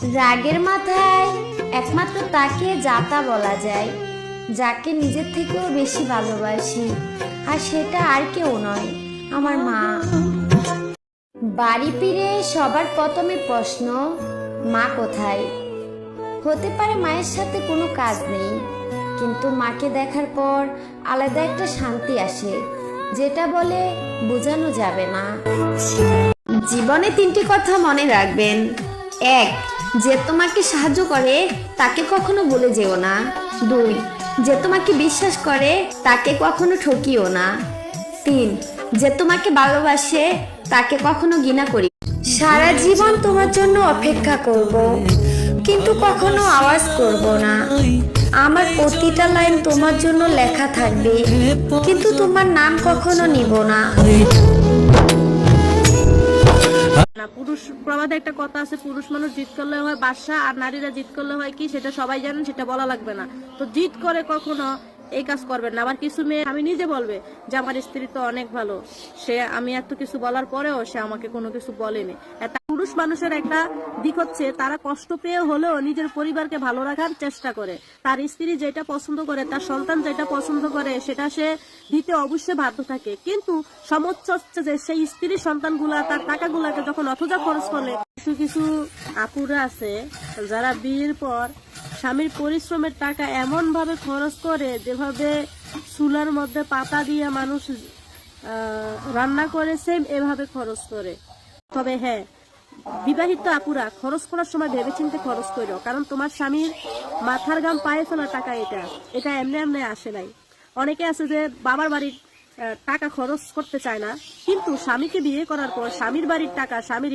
রাগের মাথায় একমাত্র তাকে যাতা বলা যায়, যাকে নিজের থেকেও বেশি ভালোবাসি, আর সেটা আর কেউ নয়, আমার মা। বাড়ি ফিরে সবার প্রথমে প্রশ্ন, মা কোথায়? হতে পারে মায়ের সাথে কোনো কাজ নেই, কিন্তু মাকে দেখার পর আলাদা একটা শান্তি আসে, যেটা বলে বোঝানো যাবে না। জীবনে 3টি কথা মনে রাখবেন। 1, যে তোমাকে সাহায্য করে তাকে কখনো ভুলে যেও না। 2, যে তোমাকে বিশ্বাস করে তাকে কখনো ঠকিও না। 3, যে তোমাকে ভালোবাসে তাকে কখনো ঘৃণা করি। সারা জীবন তোমার জন্য অপেক্ষা করব, কিন্তু কখনো আওয়াজ করব না। আমার প্রতিটা লাইন তোমার জন্য লেখা থাকবে, কিন্তু তোমার নাম কখনো নিব না। পুরুষ প্রবাদে একটা কথা আছে, পুরুষ মানুষ জিত করলে হয় বাদশা, আর নারীরা জিত করলে হয় কি সেটা সবাই জানেন, সেটা বলা লাগবে না। তো জিত করে কখনো এই কাজ করবেন না। আবার কিছু মেয়ে আমি নিজে বলবে যে আমার স্ত্রী তো অনেক ভালো, সে আমি এত কিছু বলার পরেও সে আমাকে কোনো কিছু বলেনি। পুরুষ মানুষের একটা দিক হচ্ছে তারা কষ্ট পেয়ে হলেও নিজের পরিবারকে ভালো রাখার চেষ্টা করে। তার স্ত্রী যেটা পছন্দ করে, তার সন্তান যেটা পছন্দ করে, সেটা সে দিতে অবশ্যই বাধ্য থাকে। কিন্তু সমস্যা হচ্ছে যে সেই স্ত্রীর সন্তানগুলা তার টাকাগুলাকে যখন অথজা খরচ করলে, কিছু কিছু আপুরা আছে যারা বিয়ের পর স্বামীর পরিশ্রমের টাকা এমন ভাবে খরচ করে যেভাবে চুলার মধ্যে পাতা দিয়ে মানুষ রান্না করে সেম এভাবে খরচ করে। তবে হ্যাঁ, বিবাহিত আপুরা খরচ করার সময় ভেবেচিন্তে খরচ করো, কারণ তোমার স্বামীর মাথার ঘাম পায়ে ফেলা টাকা এটা এমনি এমনি আসে নাই। অনেকে আছে যে বাবার বাড়ির টাকা খরচ করতে চায় না, কিন্তু স্বামীকে বিয়ে করার পর স্বামীর বাড়ির টাকা, স্বামীর